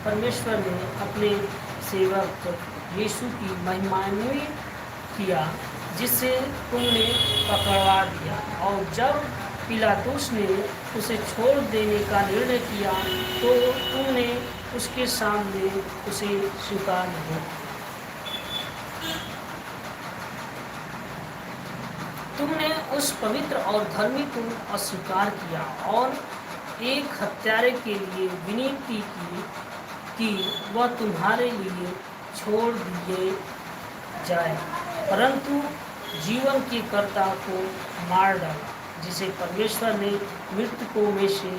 परमेश्वर ने अपने सेवक यीशु की महिमान्वित किया, जिसे तुमने पकड़वा दिया। और जब पिलातुस ने उसे छोड़ देने का निर्णय किया तो तुमने उसके सामने उसे स्वीकार नहीं किया। तुमने उस पवित्र और धर्मी को अस्वीकार किया और एक हत्यारे के लिए विनती की कि वह तुम्हारे लिए छोड़ दिए जाए, परंतु जीवन के कर्ता को मार डाला, जिसे परमेश्वर ने मृतकों में से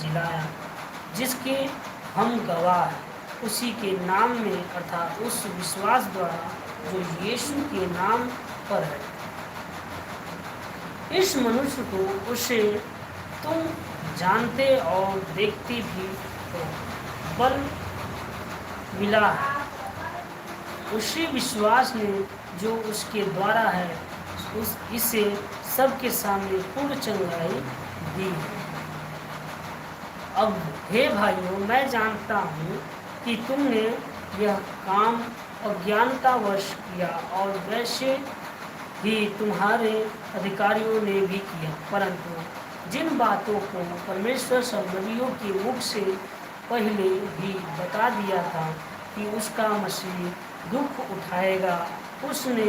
जिलाया, जिसके हम गवाह हैं। उसी के नाम में अर्थात उस विश्वास द्वारा जो यीशु के नाम पर है, इस मनुष्य को उसे तुम जानते और देखते भी हो बल मिला है। उसी विश्वास ने जो उसके द्वारा है इसे सबके सामने पूर्ण चंगाई दी है। अब हे भाइयों, मैं जानता हूँ कि तुमने यह काम अज्ञानतावश किया और वैसे ही तुम्हारे अधिकारियों ने भी किया, परंतु जिन बातों को परमेश्वर सब नबियों के मुख से पहले ही बता दिया था कि उसका मसीह दुख उठाएगा, उसने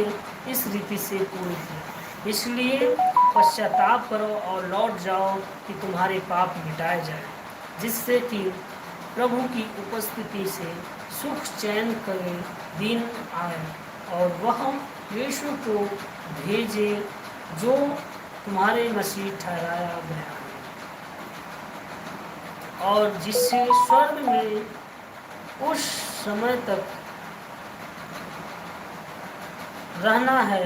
इस रीति से पूर्ण किया। इसलिए पश्चाताप करो और लौट जाओ कि तुम्हारे पाप मिटाए जाए, जिससे कि प्रभु की उपस्थिति से सुख चैन करे दिन आए और वह यीशु को भेजे जो तुम्हारे मसीह ठहराया गया है, और जिससे स्वर्ग में उस समय तक रहना है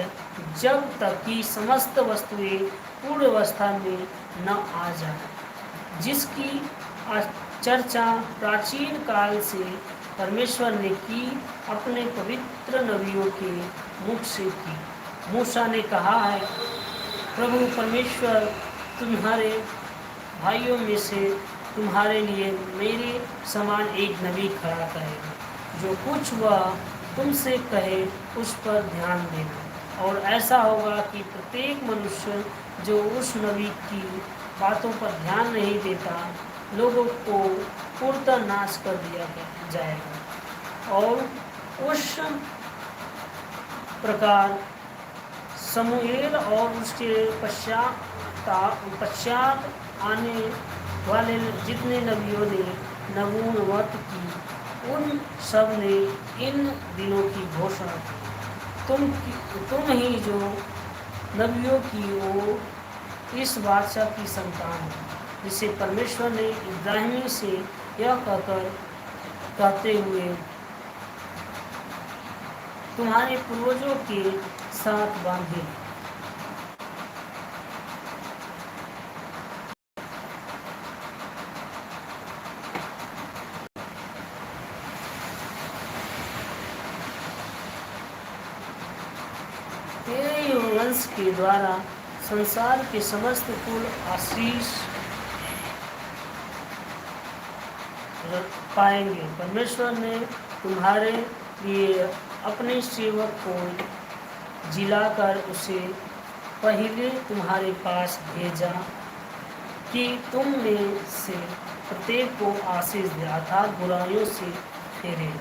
जब तक कि समस्त वस्तुएं पूर्ण अवस्था में न आ जाए, जिसकी चर्चा प्राचीन काल से परमेश्वर ने की अपने पवित्र नबियों के मुख से की। मूसा ने कहा है, प्रभु परमेश्वर तुम्हारे भाइयों में से तुम्हारे लिए मेरे समान एक नबी खड़ा करेगा, जो कुछ वह तुमसे कहे उस पर ध्यान देना। और ऐसा होगा कि प्रत्येक मनुष्य जो उस नबी की बातों पर ध्यान नहीं देता, लोगों को पूर्णतः नाश कर दिया जाएगा। और उस प्रकार समूएल और उसके पश्चात आने वाले जितने नबियों ने नबूवत की, उन सब ने इन दिनों की घोषणा की। तुम ही जो नबियों की वो इस बादशाह की संतान है, जिसे परमेश्वर ने इब्राहिम से यह कहते हुए तुम्हारे पूर्वजों के साथ बांधे। तेरे वंश के द्वारा संसार के समस्त कुल आशीष पाएंगे। परमेश्वर ने तुम्हारे लिए अपने सेवक को जिलाकर उसे पहले तुम्हारे पास भेजा कि तुम में से प्रत्येक को आशीष दे, अर्थात बुराइयों से फेरे।